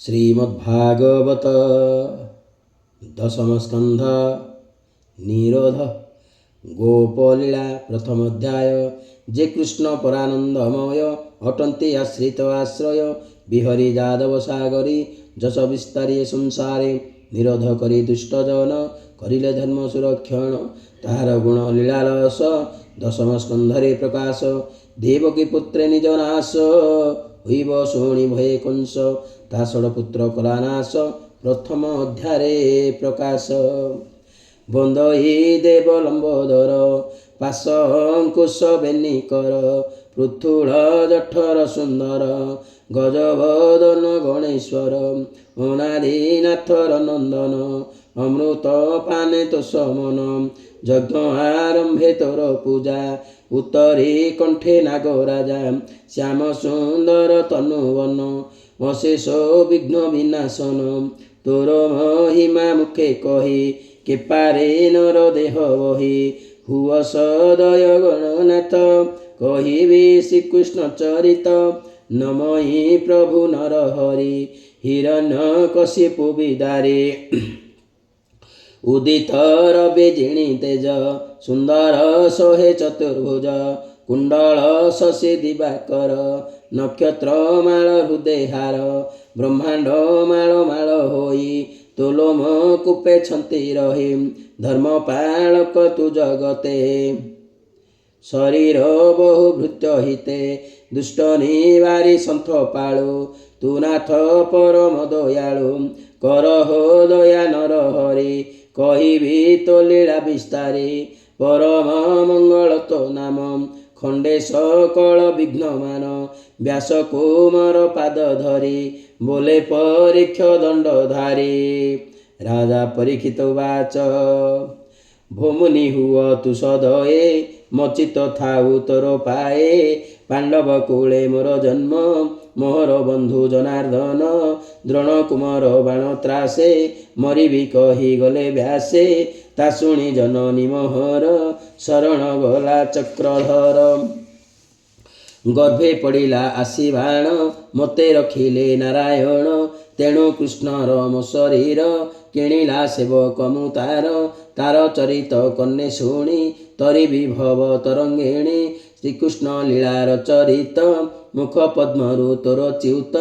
श्रीमद्भागवत दशम स्कंध निरोध गोपलीला प्रथम अध्याय। जे कृष्ण परानंदमय अटंती आश्रित आश्रय बिहरी जादव सागरी जस विस्तारी संसारे निरोध करी दुष्टजन करिले धर्म सुरक्षण ताहार गुण लीलारस दशम स्कंधरे प्रकाश देवकी पुत्रे निज नाश होइब शुणी भये कंस ता षडपुत्र कलानाश प्रथम अध्याये प्रकाश। बंदई देव लंबोदर पाश अंकुश बेनिकर पृथुल जठर सुंदर गजवदन गणेश्वर अनादिनाथर नंदन अमृत पाने तो समन यज्ञ आरंभे तोर पूजा उत्तरी कंठे नागराजा श्याम सुंदर तनुवन अशेष विघ्न विनाशन तोर महिमा मुखे कही के पारे नर देह बही हुआ सदय गणनाथ कहिबी श्रीकृष्ण चरित नमहि प्रभु नर हरि हिरण्यकशिपु विदारे उदित रवि जिणी तेज सुंदर सोहे चतुर्भुज कुंडल शशि दिवाकर नक्षत्र माल हृदय हार ब्रह्मांड माल माल होई तुलोम कूपे छंती रही धर्म पालक तु जगते शरीर बहु भृत्य हिते दुष्ट निवारी सन्थ पाळु तु नाथ परम दयालु करहो दया नर हरि कहिबी तो लीला विस्तारी परम मंगल तो नाम खंडे सकल विघ्नमान व्यास कुमार पाद धरी बोले परीक्ष दंडधारी। राजा परीक्षित उवाच भूमुनि हुआ तु सदये मचित थाउ तोर पाए पांडव कूले मोर जन्म मोहर बंधु जनार्दन द्रोण कुमार बाण त्रासे मरिबी कही गले व्यासे ता शुणी जननी मोहर शरण गला चक्रधर गर्भे पड़िला आसी बाण मते रखिले नारायण तेणु कृष्णर मो शरीर किणिला सेवक मु तार चरित कन्ने शुणी तरी विभव तरंगिणी श्रीकृष्ण लीलार चरित मुख पद्मरु तोर च्युत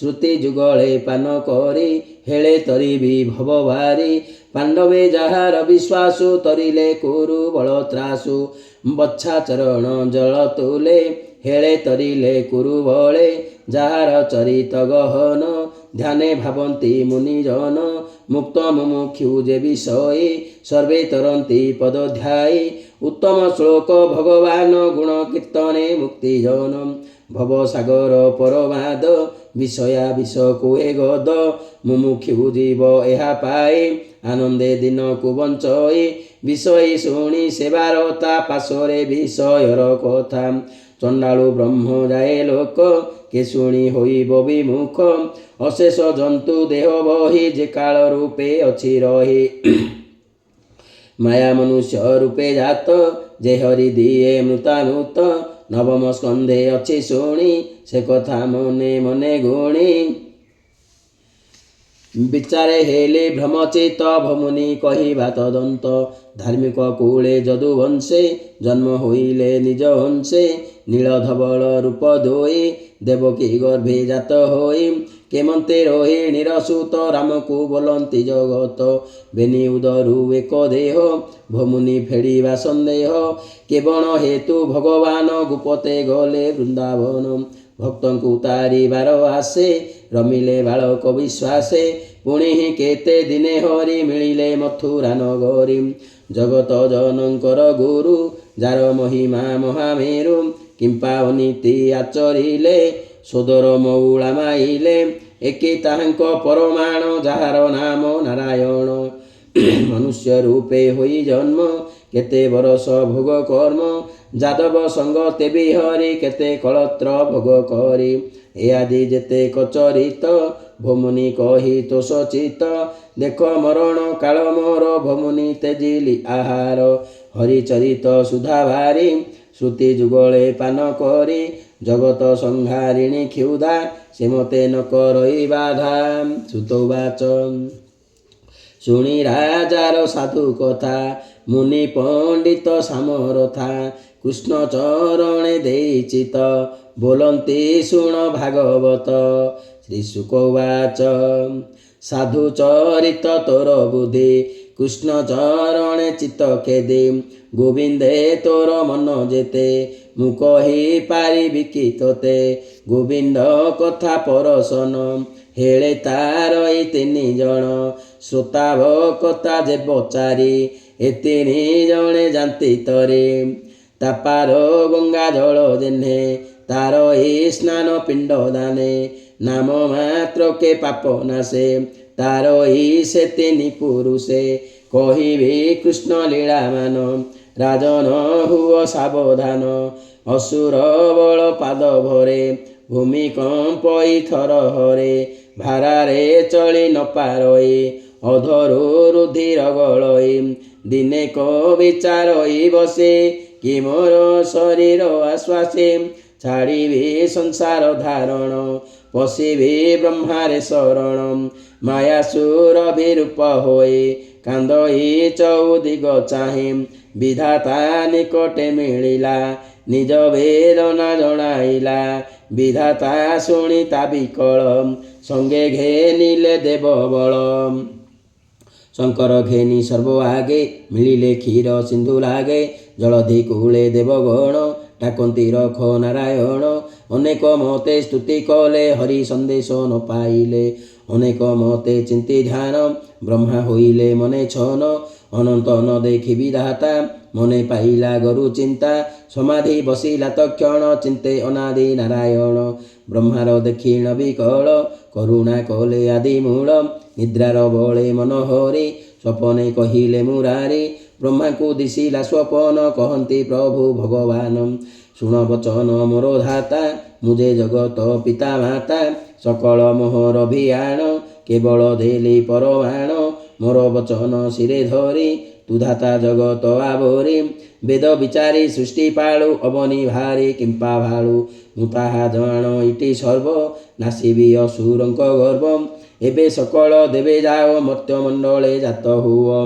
श्रुति जुगले पान करी हेले तरी विभव भारी पांडवे जहार विश्वासु तरिले कुरु बल त्रासु बच्छा चरण जल तुले हेले तरिले कुरु बले जहार चरित गहन ध्याने भावन्ति मुनिजन मुक्त मुमुक्षु जे विषये सर्वे तरन्ति पदध्यायी उत्तम श्लोक भगवान गुण कीर्तने मुक्तिजन भव सागर परमाद विषया विष कुए गद मुमुक्षु जीव एहा पाए आनंदे दिन को बंचई विषय शुणी सेवारता पाशरे विषयर कथा चंडालु ब्रह्म जाए लोक के शुणी होइब विमुख अशेष जंतु देह बही जे काल रूपे अछि रही माया मनुष्य रूपे जात जे हरि दिए मृतानुत नवम स्कंधे अछि शुणी से कथा मने मने गुणी विचारे हेले भ्रमचित भमुनि कहिबा तदंत धार्मिक कूले जदुवंशे जन्म होइले निज अंशे नीलधवल रूप धोई देवकी गर्भे जात होई केमंते रोहिणी रसुत राम को बोलंती जगत बेनी उदरु एक देह भमुनि फेड़िबा संदेह केवण हेतु भगवान गुपते गले वृंदावन भक्तों को तारिबार आसे रमिले बालक विश्वासे पुणी केते दिने हरि मिलिले मथुरा नगरी जगत जनकर गुरु जार महिमा महामेरु किंपा अनीति आचरिले सोदर मौला माइले एके ताहांक परमाण जार नाम नारायण मनुष्य रूपे होई जन्म केते बरस भोग कर्म जादव संग तेबी हरि केते कलत्र भोग करी ए आदि जेते कचरित भमुनि कही तो सचित देख मरण काल मोर भमुनि तेजिली आहार हरिचरित सुधा भारी श्रुति जुगले पान करी ଜଗତ ସଂହାରିଣୀ କ୍ଷୁଧା ସେ ମୋତେ ନ କରଇ ବାଧା। ସୁତ ଉବାଚ ଶୁଣି ରାଜାର ସାଧୁ କଥା ମୁନି ପଣ୍ଡିତ ସାମରଥା କୃଷ୍ଣ ଚରଣେ ଦେଇଛି ତ ବୋଲନ୍ତି ଶୁଣ ଭାଗବତ। ଶ୍ରୀ ଶୁକ ଉବାଚ ସାଧୁ ଚରିତ ତୋର ବୁଦ୍ଧି କୃଷ୍ଣ ଚରଣେ ଚିତ୍ତ ଖେଦି ଗୋବିନ୍ଦେ ତୋର ମନ ଯେତେ ମୁଁ କହି ପାରିବି କି ତୋତେ। ଗୋବିନ୍ଦ କଥା ପରଶନ ହେଳେ ତାର ଏଇ ତିନି ଜଣ ଶ୍ରୋତାବକତା ଯେବ ଚାରି ଏ ତିନି ଜଣେ ଯାନ୍ତି ତରେ। ତାପାର ଗଙ୍ଗା ଜଳ ଯେହ୍ନେ ତାର ଏଇ ସ୍ନାନ ପିଣ୍ଡ ଦାନେ ନାମ ମାତ୍ରକେ ପାପ ନାଶେ ତାର ଏଇ ସେ ତିନି ପୁରୁଷେ। କହିବି କୃଷ୍ଣ ଲୀଳାମାନ ରାଜନ ହୁଅ ସାବଧାନ ଅସୁର ବଳ ପାଦ ଭରେ ଭୂମିକମ୍ପଇ ଥର ହରେ ଭାରାରେ ଚଳି ନ ପାରଇ ଅଧରୁ ରୁଧିର ଗଳଇ ଦିନେ କ ବିଚାରଇ ବସେ କି ମୋର ଶରୀର ଆଶ୍ୱାସେ ଛାଡ଼ିବି ସଂସାର ଧାରଣ ପଶିବି ବ୍ରହ୍ମାରେ ଶରଣ ମାୟା ସୁର ବିରୂପ ହୋଇ କାନ୍ଦଇ ଚଉଦିଗ ଚାହିଁ ବିଧାତା ନିକଟେ ମିଳିଲା ନିଜ ବେଦନା ଜଣାଇଲା। ବିଧାତା ଶୁଣି ତା ବିକଳ ସଙ୍ଗେ ଘେନିଲେ ଦେବ ବଳ। ଶଙ୍କର ଘେନି ସର୍ବ ଆଗେ ମିଳିଲେ କ୍ଷୀର ସିନ୍ଧୁ ଲାଗେ ଜଳଧି କୂଳେ ଦେବଗଣ ଡାକନ୍ତି ରଖ ନାରାୟଣ। ଅନେକ ମତେ ସ୍ତୁତି କଲେ ହରି ସନ୍ଦେଶ ନ ପାଇଲେ ଅନେକ ମତେ ଚିନ୍ତି ଧ୍ୟାନ ବ୍ରହ୍ମା ହୋଇଲେ ମନେ ଛନ ଅନନ୍ତ ନ ଦେଖି ବିଧାତା ମନେ ପାଇଲା ଗରୁ ଚିନ୍ତା ସମାଧି ବସିଲା ତକ୍ଷଣ ଚିନ୍ତେ ଅନାଦି ନାରାୟଣ। ବ୍ରହ୍ମାର ଦେଖିଣ ବିକଳ କରୁଣା କଲେ ଆଦି ମୂଳ ନିଦ୍ରାର ବଳେ ମନୋହରି ସ୍ୱପନେ କହିଲେ ମୁରାରି ବ୍ରହ୍ମାଙ୍କୁ ଦିଶିଲା ସ୍ୱପନ କହନ୍ତି ପ୍ରଭୁ ଭଗବାନ। ଶୁଣ ବଚନ ମୋର ଧାତା ମୁଁ ଯେ ଜଗତ ପିତା ମାତା ସକଳ ମୋହର ଭିଆଣ କେବଳ ଦେଲି ପରମାଣ ମୋର ବଚନ ଶିରେ ଧରି ତୁ ଧାତା ଜଗତ ଆବୋରି ବେଦ ବିଚାରି ସୃଷ୍ଟି ପାଳୁ ଅବନି ଭାରି କିମ୍ପା ଭାଳୁ ମୁଁ ତାହା ଜାଣ ଇଟି ସର୍ବ ନାସିବି ଅସୁରଙ୍କ ଗର୍ବ। ଏବେ ସକଳ ଦେବେ ଯାଅ ମର୍ତ୍ତ୍ୟମଣ୍ଡଳେ ଜାତ ହୁଅ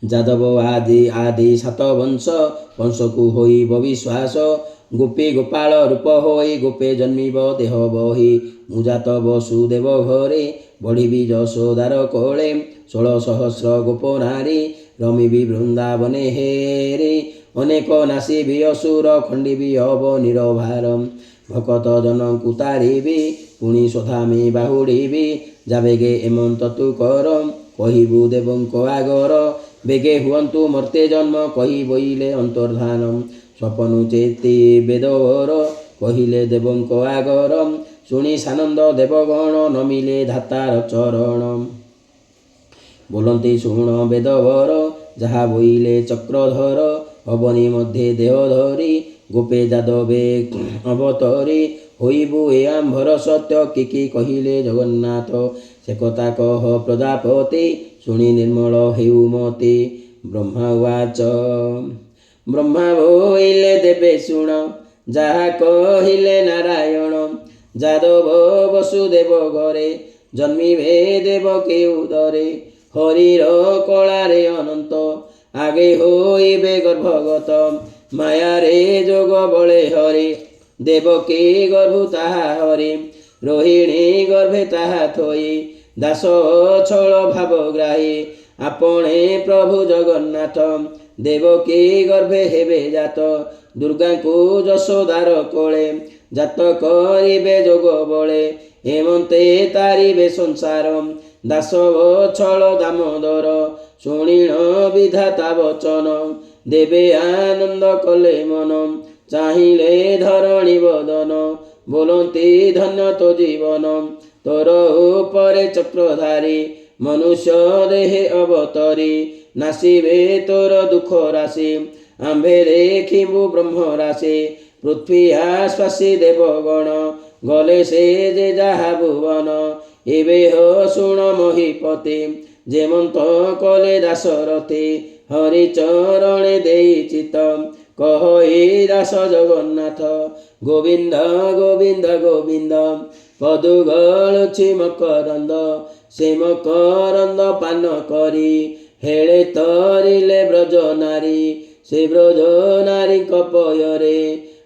ଯାଦବ ଆଦି ଆଦି ସାତ ବଂଶ ବଂଶକୁ ହୋଇବ ବିଶ୍ୱାସ ଗୋପୀ ଗୋପାଳ ରୂପ ହୋଇ ଗୋପେ ଜନ୍ମିବ ଦେହ ବହି ମୁଁ ଜାତ ବସୁଦେବ ଘରେ ବଢ଼ିବି ଯଶୋଦାର କୋଳେ 16,000 ଗୋପ ନାରୀ ରମିବି ବୃନ୍ଦାବନେ ହେରେ ଅନେକ ନାସିବି ଅସୁର ଖଣ୍ଡିବି ଅବନୀର ଭାର ଭକତ ଜନଙ୍କୁ ତାରିବି ପୁଣି ସୋଧାମି ବାହୁଡ଼ିବି ଯାବେଗେ ଏମନ୍ତ ତୁ କର କହିବୁ ଦେବଙ୍କ ଆଗର ବେଗେ ହୁଅନ୍ତୁ ମର୍ତ୍ତେ ଜନ୍ମ କହି ବୋଇଲେ ଅନ୍ତର୍ଧାନ ସ୍ୱପନୁ ଚେତି ବେଦବର କହିଲେ ଦେବଙ୍କ ଆଗର ଶୁଣି ସାନନ୍ଦ ଦେବଗଣ ନମିଲେ ଧାତାର ଚରଣ ବୋଲନ୍ତି ଶୁଣ ବେଦବର ଯାହା ବୋଇଲେ ଚକ୍ରଧର ଅବନି ମଧ୍ୟ ଦେହ ଧରି ଗୋପେ ଯାଦବେ ଅବତରି ହୋଇବୁ ଏ ଆମ୍ଭର ସତ୍ୟ କି କହିଲେ ଜଗନ୍ନାଥ ସେ କଥା କହ ପ୍ରଜାପତି ଶୁଣି ନିର୍ମଳ ହେଉ ମତି। ବ୍ରହ୍ମା ଉବାଚ ବ୍ରହ୍ମା ବୋଇଲେ ଦେବେ ଶୁଣ ଯାହା କହିଲେ ନାରାୟଣ ଯାଦବ ବସୁଦେବ ଘରେ ଜନ୍ମିବେ ଦେବକୀ ଉଦରେ ହରିର କଳାରେ ଅନନ୍ତ ଆଗେ ହୋଇବେ ଗର୍ଭଗତ ମାୟାରେ ଯୋଗ ବଳେ ହରି ଦେବକୀ ଗର୍ଭୁ ତାହା ହରି ରୋହିଣୀ ଗର୍ଭେ ତାହା ଥୋଇ ଦାସ ଛଳ ଭାବଗ୍ରାହୀ ଆପଣେ ପ୍ରଭୁ ଜଗନ୍ନାଥ ଦେବକୀ ଗର୍ଭେ ହେବେ ଜାତ ଦୁର୍ଗାଙ୍କୁ ଯଶୋଦାର କୋଳେ ଜାତ କରିବେ ଯୋଗ ବଳେ ଏମନ୍ତେ ତାରିବେ ସଂସାର ଦାସ ଛଳ ଦାମୋଦର ଶୁଣିଣ ବିଧାତା ବଚନ ଦେବେ ଆନନ୍ଦ କଲେ ମନ ଚାହିଁଲେ ଧରଣୀ ବଦନ ବୋଲନ୍ତି ଧନ୍ୟ ତୋ ଜୀବନ ତୋର ଉପରେ ଚକ୍ରଧାରୀ ମନୁଷ୍ୟ ଦେହେ ଅବତରି ନାସିବେ ତୋର ଦୁଃଖ ରାଶି ଆମ୍ଭେ ଦେଖିବୁ ବ୍ରହ୍ମ ରାଶି ପୃଥ୍ୱୀ ଆଶ୍ୱାସୀ ଦେବଗଣ ଗଲେ ସେ ଯେ ଯାହା ଭୁବନ ଏବେ ହୋ ଶୁଣ ମହିପତି ଯେମନ୍ତ କଲେ ଦାଶରଥୀ ହରିଚରଣେ ଦେଇ ଚିତ কহ এ দাস জগন্নাথ গোবিন্দ গোবিন্দ গোবিন্দ পদু গଳୁଛି ମକରନ୍ଦ ସେ ମକରନ୍ଦ ପାନ କରି ହେଳେ ତରିଲେ ବ୍ରଜ ନାରୀ ସେ ବ୍ରଜ ନାରୀଙ୍କ ପୟରେ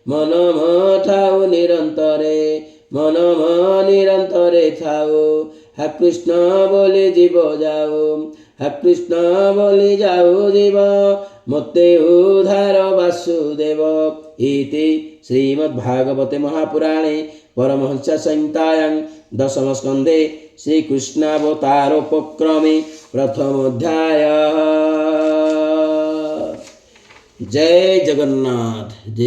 ମନ ଥାଉ ନିରନ୍ତରେ ମନ ନିରନ୍ତରେ ଥାଉ ହେ କୃଷ୍ଣ ବୋଲି ଯିବ ଯାଉ ହେ କୃଷ୍ଣ ବୋଲି ଯାଉ ଯିବ ମୋତେ ଉଦ୍ଧାର ବାସୁଦେବ। ଇତି ଶ୍ରୀମଦ୍ଭାଗବତେ ମହାପୁରାଣେ परमहंस संहितायां दशम स्कंधे श्रीकृष्णावतारोपक्रमे प्रथमोऽध्यायः। जय जगन्नाथ। जय